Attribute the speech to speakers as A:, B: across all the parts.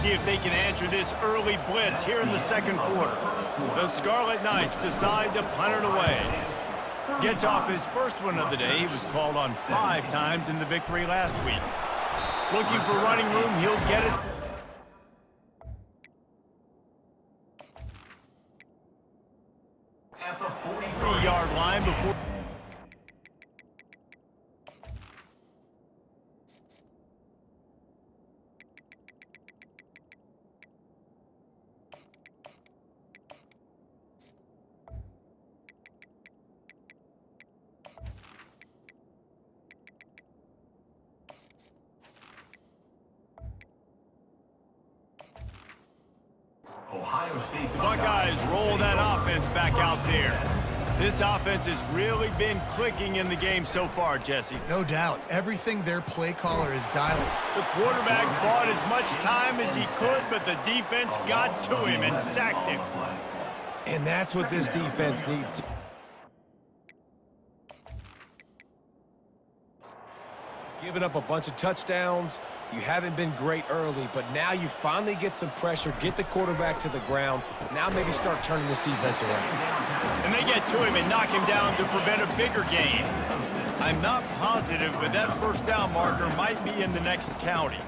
A: see if they can answer this early blitz here in the second quarter. The Scarlet Knights decide to punt it away. Gets off his first one of the day. He was called on 5 times in the victory last week. Looking for running room, he'll get it. 3-yard line before. The Buckeyes roll that offense back out there. This offense has really been clicking in the game so far, Jesse.
B: No doubt. Everything their play caller is dialing.
A: The quarterback bought as much time as he could, but the defense got to him and sacked him.
C: And that's what this defense needs to. Giving up a bunch of touchdowns. You haven't been great early, but now you finally get some pressure, get the quarterback to the ground. Now maybe start turning this defense around.
A: And they get to him and knock him down to prevent a bigger gain. I'm not positive, but that first down marker might be in the next county.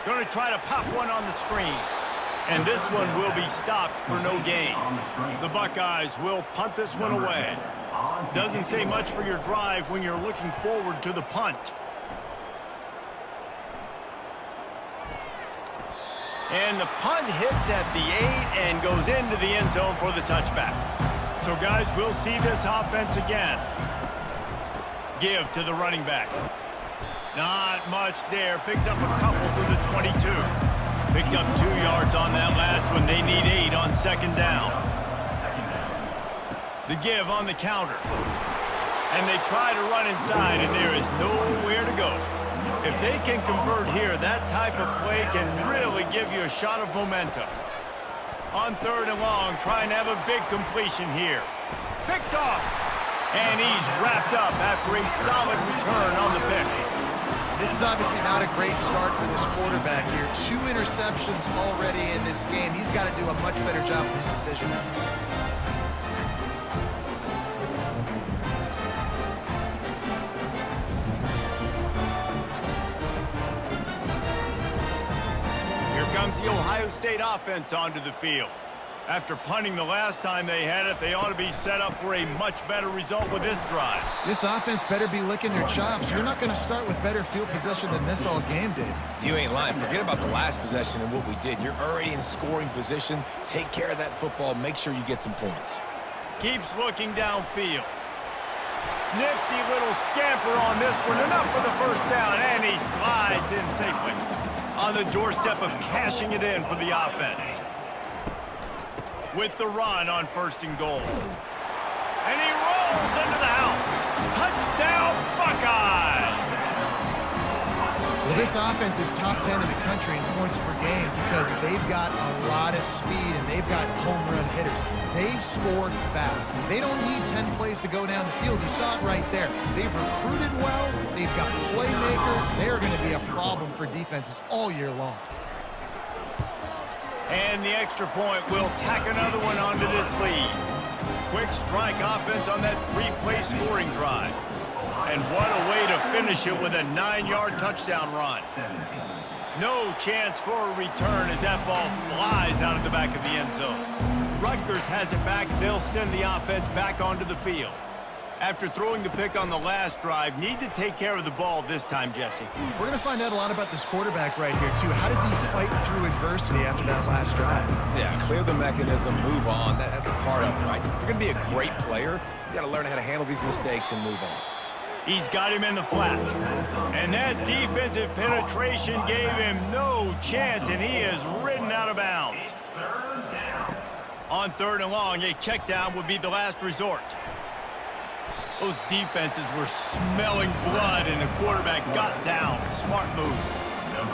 A: Going to try to pop one on the screen. And this one will be stopped for no gain. The Buckeyes will punt this one away. Doesn't say much for your drive when you're looking forward to the punt. And the punt hits at the 8 and goes into the end zone for the touchback. So, guys, we'll see this offense again. Give to the running back. Not much there. Picks up a couple to the 22. Picked up 2 yards on that last one. They need 8 on second down. The give on the counter. And they try to run inside, and there is nowhere to go. If they can convert here, that type of play can really give you a shot of momentum. On 3rd and long, trying to have a big completion here. Picked off. And he's wrapped up after a solid return on the pick.
B: This is obviously not a great start for this quarterback here. 2 interceptions already in this game. He's got to do a much better job with his decision.
A: Comes the Ohio State offense onto the field. After punting the last time they had it, they ought to be set up for a much better result with this drive.
B: This offense better be licking their chops. You're not going to start with better field possession than this all game did.
C: You ain't lying. Forget about the last possession and what we did. You're already in scoring position. Take care of that football. Make sure you get some points.
A: Keeps looking downfield. Nifty little scamper on this one. Enough for the first down, and he slides in safely. On the doorstep of cashing it in for the offense. With the run on 1st and goal. And he rolls into the house. Touchdown, Buckeyes!
B: Well, this offense is top 10 in the country in points per game because they've got a lot of speed and they've got home run hitters. They scored fast. They don't need 10 plays to go down the field. You saw it right there. They've recruited well. They've got playmakers. They're going to be a problem for defenses all year long.
A: And the extra point will tack another one onto this lead. Quick strike offense on that 3-play scoring drive. And what a way to finish it with a 9-yard touchdown run. No chance for a return as that ball flies out of the back of the end zone. Rutgers has it back. They'll send the offense back onto the field. After throwing the pick on the last drive, need to take care of the ball this time, Jesse.
B: We're going to find out a lot about this quarterback right here, too. How does he fight through adversity after that last drive?
C: Yeah, clear the mechanism, move on. That's a part of it, right? If you're going to be a great player, you got to learn how to handle these mistakes and move on.
A: He's got him in the flat. And that defensive penetration gave him no chance, and he is ridden out of bounds. On 3rd and long, a check down would be the last resort. Those defenses were smelling blood, and the quarterback got down. Smart move.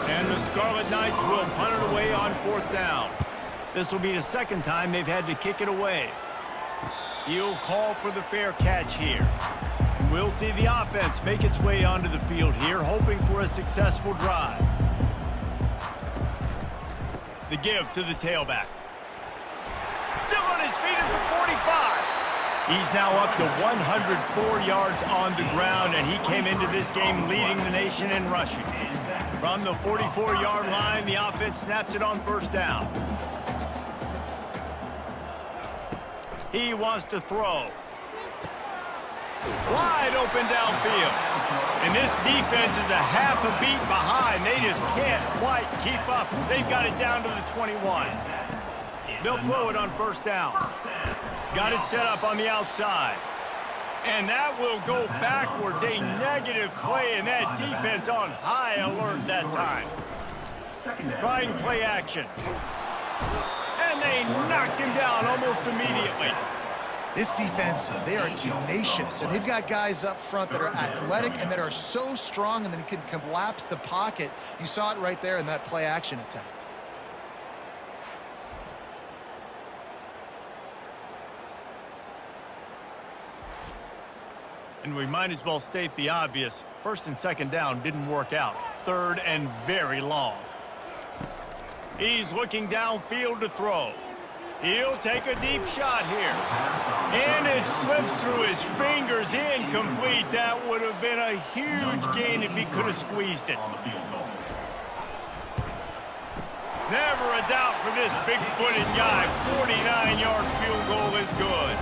A: And the Scarlet Knights will punt it away on 4th down. This will be the second time they've had to kick it away. He'll call for the fair catch here. We'll see the offense make its way onto the field here, hoping for a successful drive. The give to the tailback. Still on his feet at the 45. He's now up to 104 yards on the ground, and he came into this game leading the nation in rushing. From the 44-yard line, the offense snaps it on first down. He wants to throw. Wide open downfield. And this defense is a half a beat behind. They just can't quite keep up. They've got it down to the 21. They'll throw it on first down. Got it set up on the outside. And that will go backwards. A negative play, and that defense on high alert that time. Trying play action. And they knocked him down almost immediately.
B: This defense, they are tenacious, and they've got guys up front that are athletic and that are so strong and then can collapse the pocket. You saw it right there in that play action attempt.
A: And we might as well state the obvious. First and second down didn't work out. Third and very long. He's looking downfield to throw. He'll take a deep shot here. And it slips through his fingers, incomplete. That would have been a huge gain if he could have squeezed it. Never a doubt for this big-footed guy. 49-yard field goal is good.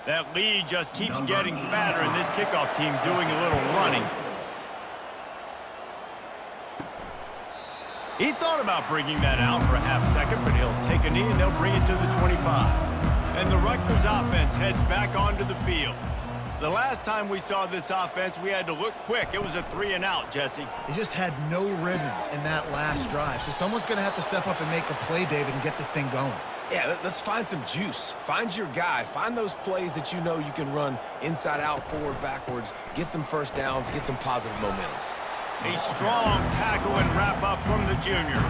A: That lead just keeps getting fatter, and this kickoff team doing a little running. He thought about bringing that out for a half second, but he'll take a knee and they'll bring it to the 25. And the Rutgers offense heads back onto the field. The last time we saw this offense, we had to look quick. It was a 3-and-out, Jesse.
B: They just had no rhythm in that last drive. So someone's going to have to step up and make a play, David, and get this thing going.
C: Yeah, let's find some juice. Find your guy. Find those plays that you know you can run inside out, forward, backwards, get some first downs, get some positive momentum.
A: A strong tackle and wrap up from the junior.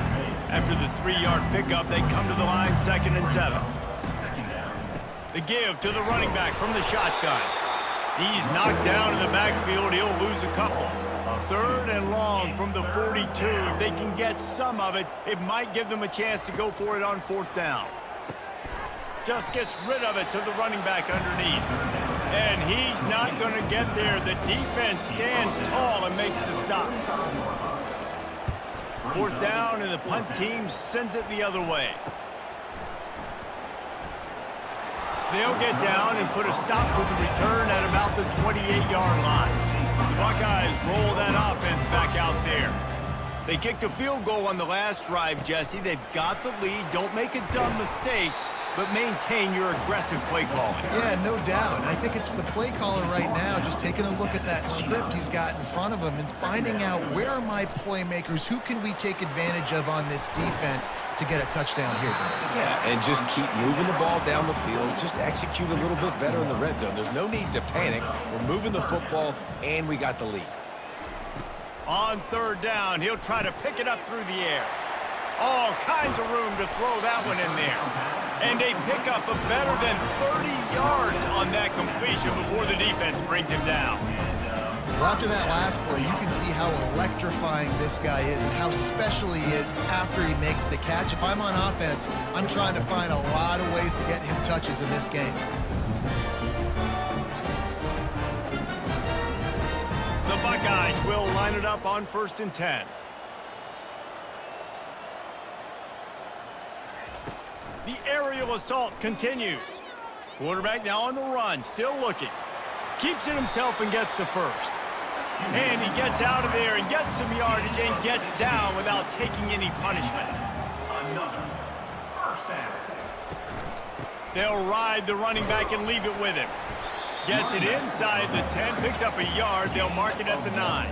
A: After the 3-yard pickup, they come to the line 2nd and 7. The give to the running back from the shotgun. He's knocked down in the backfield. He'll lose a couple. 3rd and long from the 42. If they can get some of it, it might give them a chance to go for it on 4th down. Just gets rid of it to the running back underneath. And he's not going to get there. The defense stands tall and makes the stop. 4th down, and the punt team sends it the other way. They'll get down and put a stop to the return at about the 28-yard line. The Buckeyes roll that offense back out there. They kicked a field goal on the last drive, Jesse. They've got the lead. Don't make a dumb mistake, but maintain your aggressive play calling.
B: Yeah, no doubt. I think it's the play caller right now just taking a look at that script he's got in front of him and finding out where are my playmakers, who can we take advantage of on this defense to get a touchdown here.
C: Yeah, and just keep moving the ball down the field. Just execute a little bit better in the red zone. There's no need to panic. We're moving the football, and we got the lead.
A: On 3rd down, he'll try to pick it up through the air. All kinds of room to throw that one in there. And they pick up a better than 30 yards on that completion before the defense brings him down.
B: Well, after that last play, you can see how electrifying this guy is and how special he is after he makes the catch. If I'm on offense, I'm trying to find a lot of ways to get him touches in this game.
A: The Buckeyes will line it up on 1st and 10. The aerial assault continues. Quarterback now on the run, still looking. Keeps it himself and gets the first. And he gets out of there and gets some yardage and gets down without taking any punishment. Another first down. They'll ride the running back and leave it with him. Gets it inside the 10, picks up a yard. They'll mark it at the 9.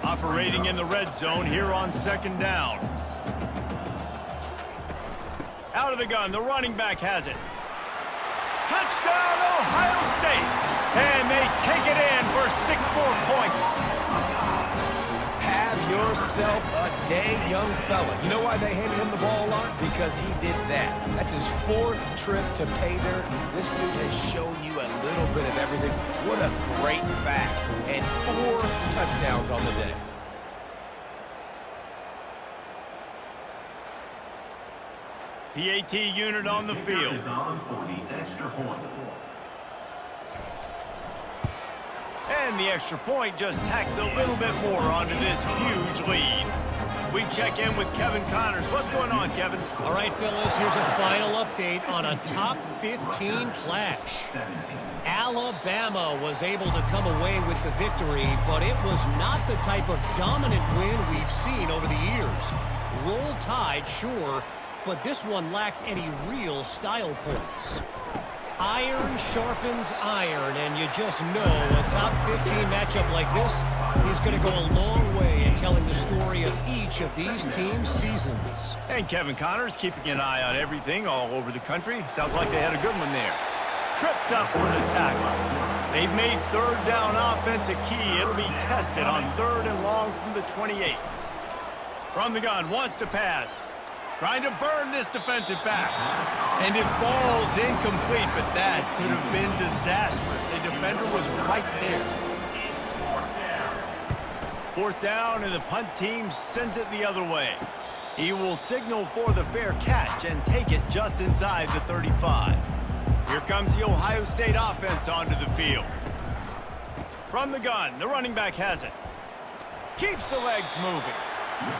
A: Operating in the red zone here on 2nd down. Out of the gun, the running back has it. Touchdown, Ohio State! And they take it in for 6 more points.
C: Have your yourself a day, young fella. You know why they handed him the ball a lot? Because he did that. That's his 4th trip to pay dirt. This dude has shown you a little bit of everything. What a great back. And 4 touchdowns on the day.
A: PAT unit on the field. And the extra point just tacks a little bit more onto this huge lead. We check in with Kevin Connors. What's going on, Kevin?
D: All right, fellas, here's a final update on a top 15 clash. Alabama was able to come away with the victory, but it was not the type of dominant win we've seen over the years. Roll Tide, sure, but this one lacked any real style points. Iron sharpens iron, and you just know a top 15 matchup like this is going to go a long way in telling the story of each of these teams' seasons.
A: And Kevin Connors keeping an eye on everything all over the country. Sounds like they had a good one there. Tripped up for the tackle. They've made 3rd down offense a key. It'll be tested on 3rd and long from the 28. From the gun, wants to pass. Trying to burn this defensive back. And it falls incomplete, but that could have been disastrous. A defender was right there. 4th down, and the punt team sends it the other way. He will signal for the fair catch and take it just inside the 35. Here comes the Ohio State offense onto the field. From the gun, the running back has it. Keeps the legs moving.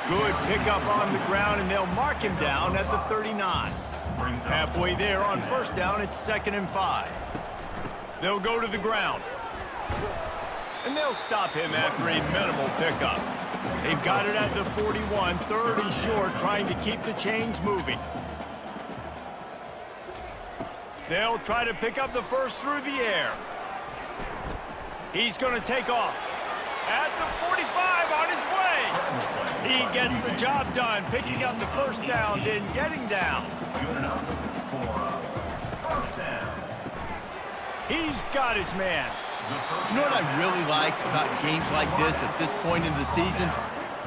A: Good pickup on the ground, and they'll mark him down at the 39. Halfway there on 1st down, it's 2nd and 5. They'll go to the ground. And they'll stop him after a minimal pickup. They've got it at the 41, 3rd and short, trying to keep the chains moving. They'll try to pick up the first through the air. He's going to take off. At the 45 on his way. He gets the job done, picking up the 1st down, then getting down. He's got his man.
E: You know what I really like about games like this at this point in the season?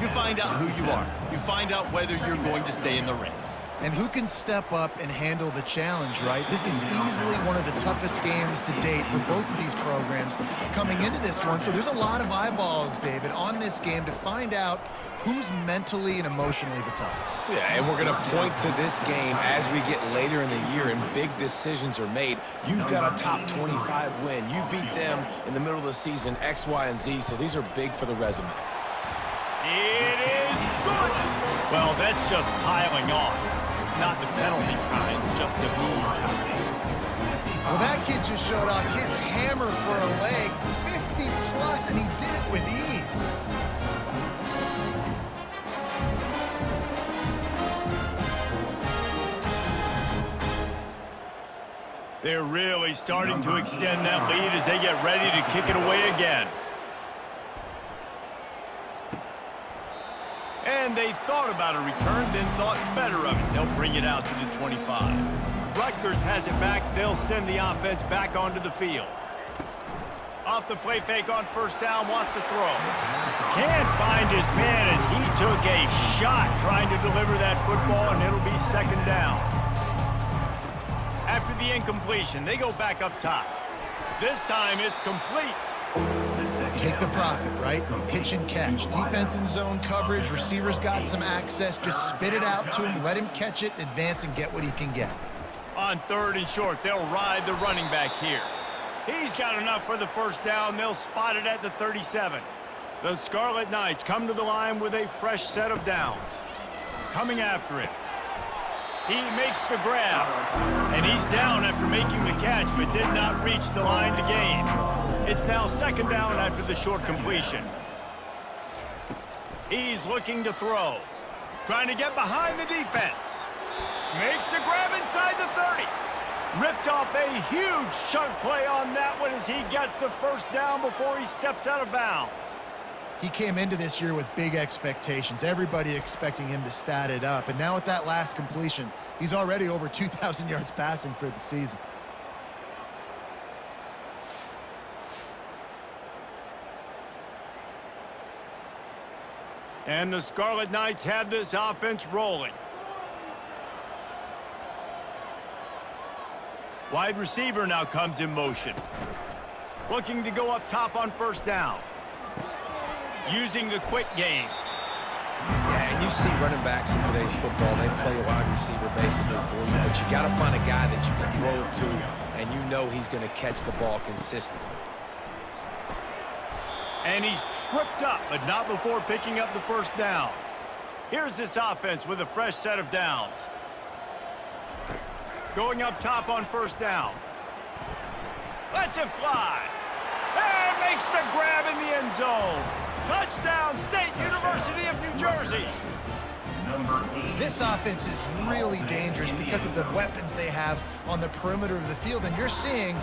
E: You find out who you are. You find out whether you're going to stay in the race.
B: And who can step up and handle the challenge, right? This is easily one of the toughest games to date for both of these programs coming into this one. So there's a lot of eyeballs, David, on this game to find out who's mentally and emotionally the toughest.
C: Yeah, and we're going to point to this game as we get later in the year and big decisions are made. You've got a top 25 win. You beat them in the middle of the season, X, Y, and Z, so these are big for the resume.
A: It is good. Well, that's just piling on. Not the penalty kind, just the boom kind.
B: Well, that kid just showed off his hammer for a leg, 50 plus, and he did it with ease.
A: They're really starting to extend that lead as they get ready to kick it away again. And they thought about a return, then thought better of it. They'll bring it out to the 25. Rutgers has it back. They'll send the offense back onto the field. Off the play fake on 1st down, wants to throw. Can't find his man as he took a shot trying to deliver that football, and it'll be 2nd down. After the incompletion, they go back up top. This time it's complete.
B: Take the profit, right? Pitch and catch. Defense in zone coverage. Receivers got some access. Just spit it out to him. Let him catch it, advance, and get what he can get.
A: On 3rd and short, they'll ride the running back here. He's got enough for the 1st down. They'll spot it at the 37. The Scarlet Knights come to the line with a fresh set of downs. Coming after it. He makes the grab. And he's down after making the catch, but did not reach the line to gain. It's now 2nd down after the short completion. He's looking to throw. Trying to get behind the defense. Makes the grab inside the 30. Ripped off a huge chunk play on that one as he gets the 1st down before he steps out of bounds.
B: He came into this year with big expectations. Everybody expecting him to stat it up. And now with that last completion, he's already over 2,000 yards passing for the season.
A: And the Scarlet Knights have this offense rolling. Wide receiver now comes in motion. Looking to go up top on first down. Using the quick game.
C: Yeah, and you see running backs in today's football, they play a wide receiver basically for you, but you got to find a guy that you can throw it to, and you know he's going to catch the ball consistently.
A: And he's tripped up, but not before picking up the first down. Here's this offense with a fresh set of downs. Going up top on first down. Lets it fly. And makes the grab in the end zone. Touchdown, State University of New Jersey.
B: This offense is really dangerous because of the weapons they have on the perimeter of the field. And you're seeing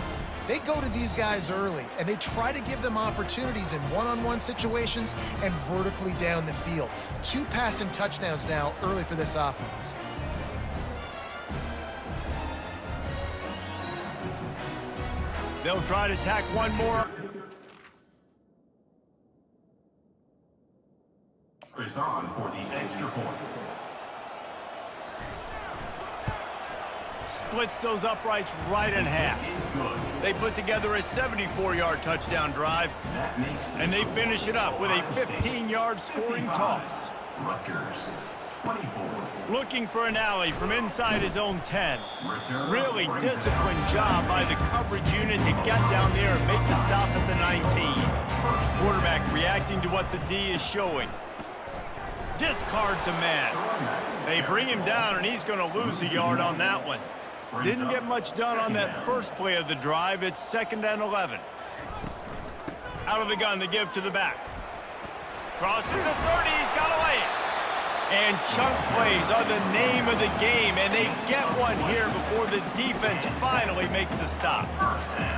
B: they go to these guys early, and they try to give them opportunities in one-on-one situations and vertically down the field. 2 passing touchdowns now early for this offense.
A: They'll try to tack one more.
F: Is on for the extra point.
A: Splits those uprights right in half. They put together a 74-yard touchdown drive, and they finish it up with a 15-yard scoring toss.
F: Rutgers, 24.
A: Looking for an alley from inside his own 10. Really disciplined job by the coverage unit to get down there and make the stop at the 19. Quarterback reacting to what the D is showing. Discards a man. They bring him down, and he's going to lose a yard on that one. Didn't get much done on that first play of the drive. It's 2nd and 11. Out of the gun to give to the back. Crosses the 30. He's got to lay it. And chunk plays are the name of the game, and they get one here before the defense finally makes a stop.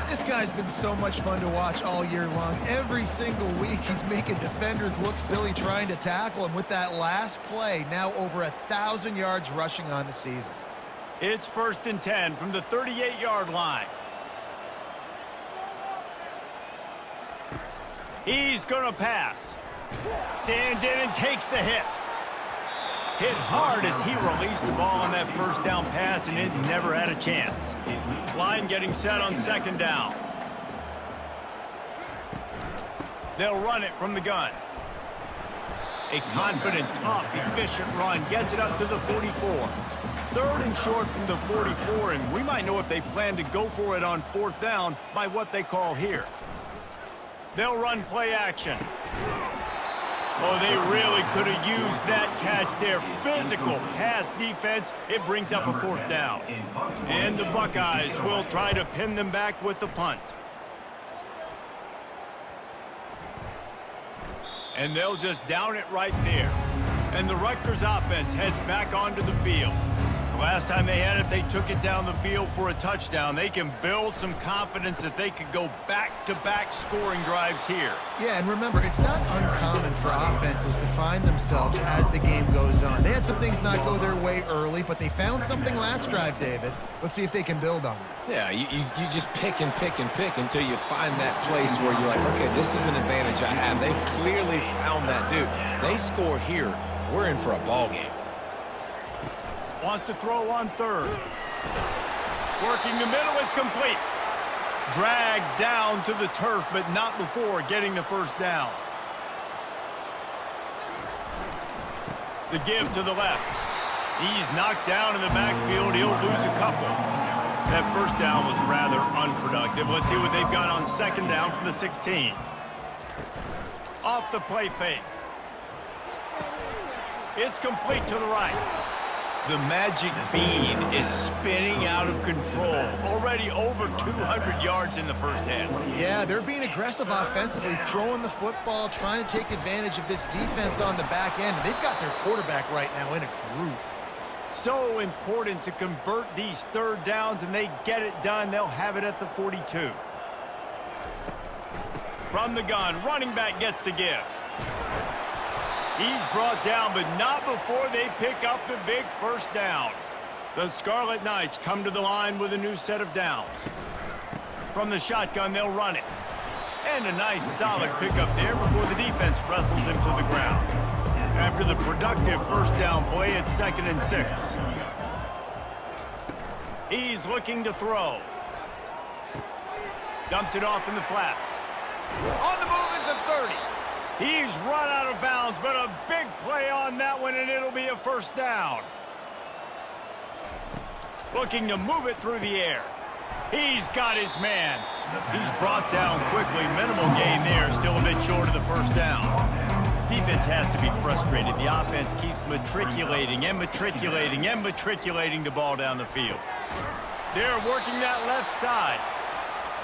B: This guy's been so much fun to watch all year long. Every single week, he's making defenders look silly trying to tackle him with that last play. Now over 1,000 yards rushing on the season.
A: It's 1st and 10 from the 38-yard line. He's going to pass. Stands in and takes the hit. Hit hard as he released the ball on that first down pass, and it never had a chance. Line getting set on 2nd down. They'll run it from the gun. A confident, tough, efficient run gets it up to the 44. 3rd and short from the 44, and we might know if they plan to go for it on 4th down by what they call here. They'll run play action. Oh, they really could have used that catch there. Physical pass defense. It brings up a 4th down. And the Buckeyes will try to pin them back with the punt. And they'll just down it right there. And the Rutgers offense heads back onto the field. Last time they had it, they took it down the field for a touchdown. They can build some confidence that they could go back-to-back scoring drives here.
B: Yeah, and remember, it's not uncommon for offenses to find themselves as the game goes on. They had some things not go their way early, but they found something last drive, David. Let's see if they can build on it.
C: Yeah, you just pick and pick and pick until you find that place where you're like, okay, this is an advantage I have. They clearly found that dude. They score here, we're in for a ball game.
A: Wants to throw on 3rd. Working the middle, it's complete. Dragged down to the turf, but not before getting the first down. The give to the left. He's knocked down in the backfield. He'll lose a couple. That first down was rather unproductive. Let's see what they've got on 2nd down from the 16. Off the play fake. It's complete to the right. The magic bean is spinning out of control. Already over 200 yards in the first half.
B: Yeah, they're being aggressive offensively, throwing the football, trying to take advantage of this defense on the back end. They've got their quarterback right now in a groove.
A: So important to convert these 3rd downs, and they get it done. They'll have it at the 42. From the gun, running back gets to give. He's brought down, but not before they pick up the big first down. The Scarlet Knights come to the line with a new set of downs. From the shotgun, they'll run it. And a nice, solid pickup there before the defense wrestles him to the ground. After the productive first down play, it's 2nd and 6. He's looking to throw. Dumps it off in the flats. On the move at the 30. He's run out of bounds, but a big play on that one, and it'll be a first down. Looking to move it through the air. He's got his man. He's brought down quickly. Minimal gain there, still a bit short of the first down. Defense has to be frustrated. The offense keeps matriculating and matriculating and matriculating the ball down the field. They're working that left side.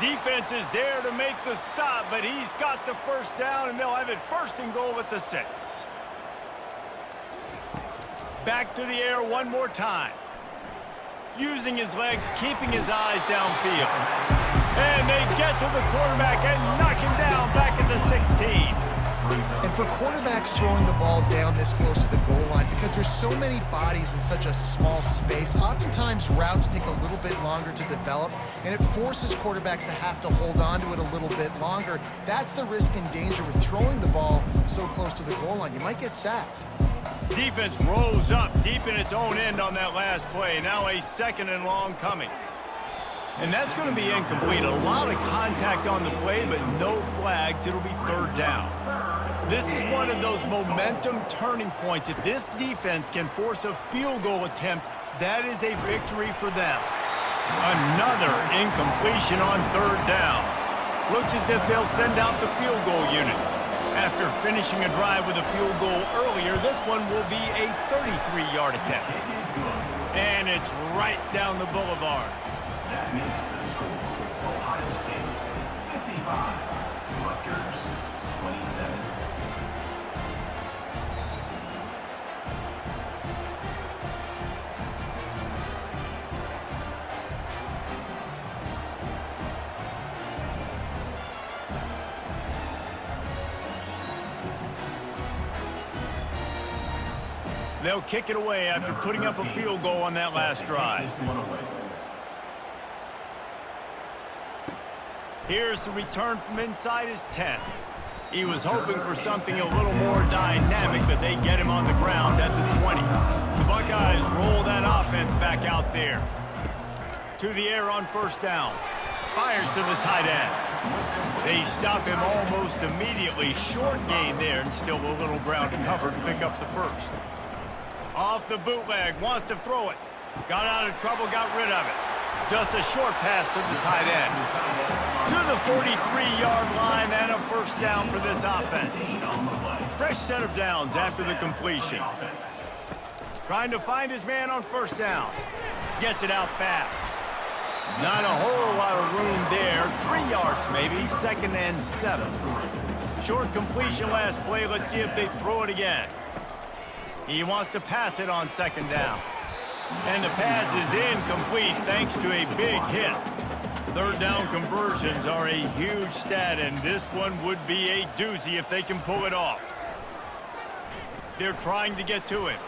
A: Defense is there to make the stop, but he's got the first down, and they'll have it 1st and goal at the 6. Back to the air one more time. Using his legs, keeping his eyes downfield. And they get to the quarterback and knock him down back at the 16.
B: And for quarterbacks throwing the ball down this close to the goal line, because there's so many bodies in such a small space, oftentimes routes take a little bit longer to develop, and it forces quarterbacks to have to hold on to it a little bit longer. That's the risk and danger with throwing the ball so close to the goal line. You might get sacked.
A: Defense rolls up deep in its own end on that last play. Now a 2nd and long coming. And that's going to be incomplete. A lot of contact on the play, but no flags. It'll be 3rd down. This is one of those momentum turning points. If this defense can force a field goal attempt, that is a victory for them. Another incompletion on 3rd down. Looks as if they'll send out the field goal unit. After finishing a drive with a field goal earlier, this one will be a 33-yard attempt. And it's right down the boulevard.
F: That makes the score Ohio State 55, Rutgers 27.
A: They'll kick it away after putting up a field goal on that last drive. Here's the return from inside his 10. He was hoping for something a little more dynamic, but they get him on the ground at the 20. The Buckeyes roll that offense back out there. To the air on 1st down. Fires to the tight end. They stop him almost immediately. Short gain there, and still a little ground to cover to pick up the 1st. Off the bootleg, wants to throw it. Got out of trouble, got rid of it. Just a short pass to the tight end. To the 43-yard line and a 1st down for this offense. Fresh set of downs after the completion. Trying to find his man on 1st down. Gets it out fast. Not a whole lot of room there. 3 yards maybe, 2nd and 7. Short completion last play. Let's see if they throw it again. He wants to pass it on 2nd down. And the pass is incomplete thanks to a big hit. 3rd down conversions are a huge stat, and this one would be a doozy if they can pull it off. They're trying to get to him.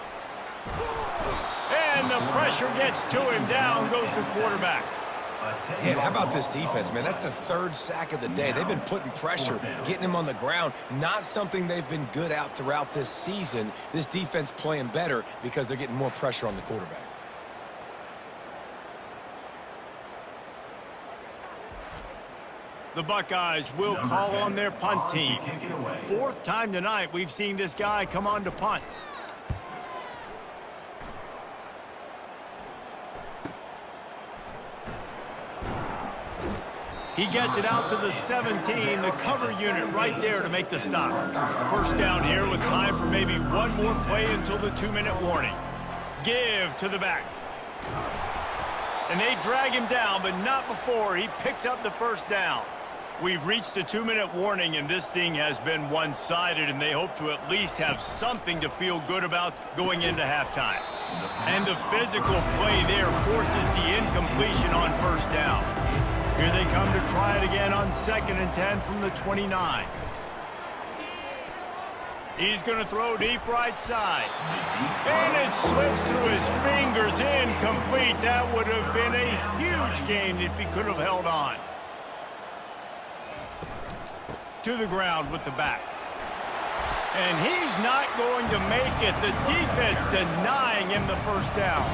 A: And the pressure gets to him. Down goes the quarterback.
C: And how about this defense, man? That's the 3rd sack of the day. They've been putting pressure, getting him on the ground. Not something they've been good at throughout this season. This defense playing better because they're getting more pressure on the quarterback.
A: The Buckeyes will call on their punt team. 4th time tonight we've seen this guy come on to punt. He gets it out to the 17, the cover unit right there to make the stop. 1st down here with time for maybe one more play until the 2-minute warning. Give to the back. And they drag him down, but not before he picks up the 1st down. We've reached the 2-minute warning, and this thing has been one-sided, and they hope to at least have something to feel good about going into halftime. And the physical play there forces the incompletion on 1st down. Here they come to try it again on 2nd and 10 from the 29. He's going to throw deep right side. And it slips through his fingers, incomplete. That would have been a huge gain if he could have held on. To the ground with the back. And he's not going to make it. The defense denying him the first down.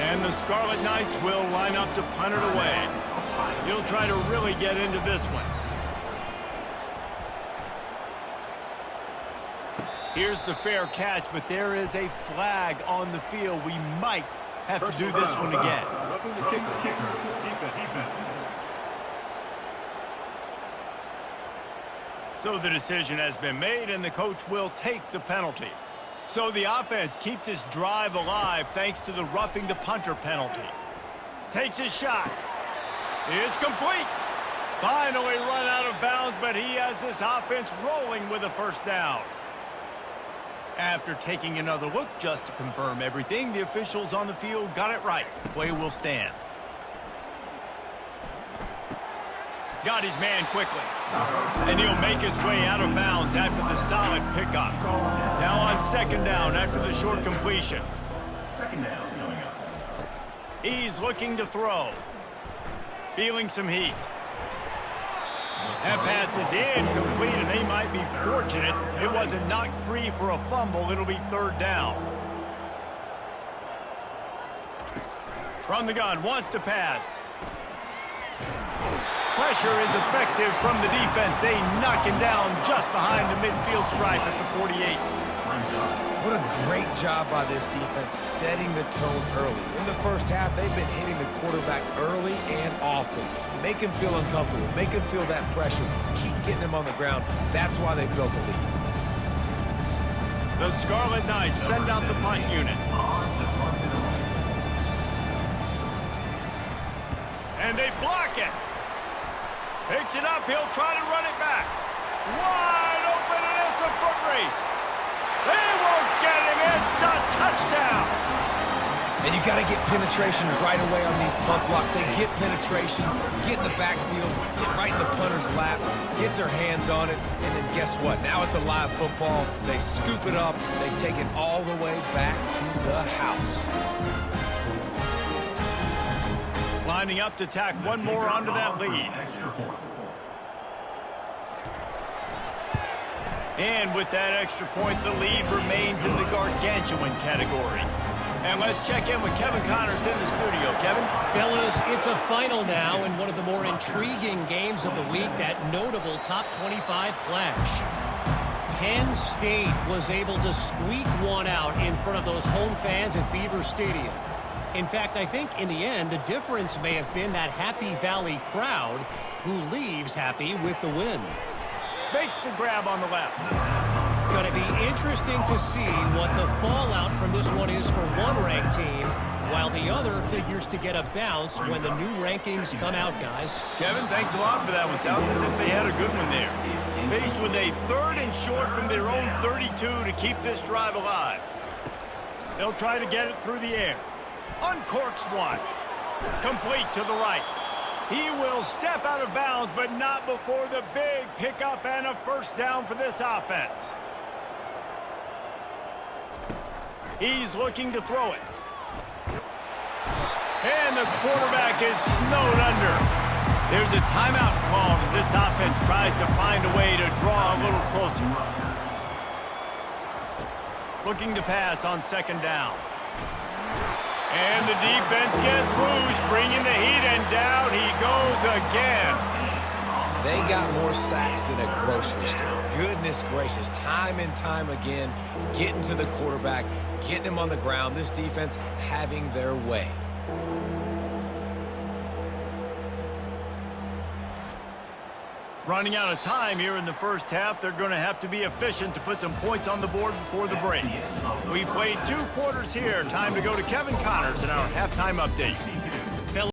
A: And the Scarlet Knights will line up to punt it away. He'll try to really get into this one. Here's the fair catch, but there is a flag on the field. We might have to do this one again.
F: Roughing the kicker. Defense.
A: So the decision has been made, and the coach will take the penalty. So the offense keeps its drive alive thanks to the roughing the punter penalty. Takes his shot. It's complete. Finally run out of bounds, but he has this offense rolling with a first down. After taking another look just to confirm everything, the officials on the field got it right. Play will stand. Got his man quickly. And he'll make his way out of bounds after the solid pickup. Now on second down after the short completion.
F: Second down coming up.
A: He's looking to throw. Feeling some heat. That pass is incomplete, and they might be fortunate it wasn't knocked free for a fumble. It'll be third down. From the gun, wants to pass. Pressure is effective from the defense. They knock him down just behind the midfield stripe at the 48.
C: What a great job by this defense setting the tone early. In the first half, they've been hitting the quarterback early and often. Make him feel uncomfortable. Make him feel that pressure. Keep getting him on the ground. That's why they built the lead.
A: The Scarlet Knights send out the punt unit. And they block it. Picks it up. He'll try to run it back. Wide open, and it's a foot race. They won't get him. It's a touchdown.
C: And you got to get penetration right away on these punt blocks. They get penetration, get in the backfield, get right in the punter's lap, get their hands on it, and then guess what? Now it's a live football. They scoop it up. They take it all the way back to the house.
A: Lining up to tack one more onto that lead. And with that extra point, the lead remains in the gargantuan category. And let's check in with Kevin Connors in the studio. Kevin?
D: Fellas, it's a final now in one of the more intriguing games of the week, that notable top 25 clash. Penn State was able to squeak one out in front of those home fans at Beaver Stadium. In fact, I think in the end, the difference may have been that Happy Valley crowd who leaves happy with the win.
A: Makes the grab on the left.
D: Going to be interesting to see what the fallout from this one is for one ranked team, while the other figures to get a bounce when the new rankings come out, guys.
A: Kevin, thanks a lot for that one. Sounds as if they had a good one there. Faced with a third and short from their own 32 to keep this drive alive. They'll try to get it through the air. Uncorks one. Complete to the right. He will step out of bounds, but not before the big pickup and a first down for this offense. He's looking to throw it. And the quarterback is snowed under. There's a timeout called as this offense tries to find a way to draw a little closer. Looking to pass on second down. And the defense gets loose, bringing the heat, and down he goes again.
C: They got more sacks than a grocery store. Goodness gracious, time and time again, getting to the quarterback, getting him on the ground. This defense having their way.
A: Running out of time here in the first half, they're going to have to be efficient to put some points on the board before the break. We played 2 quarters here. Time to go to Kevin Connors in our halftime update.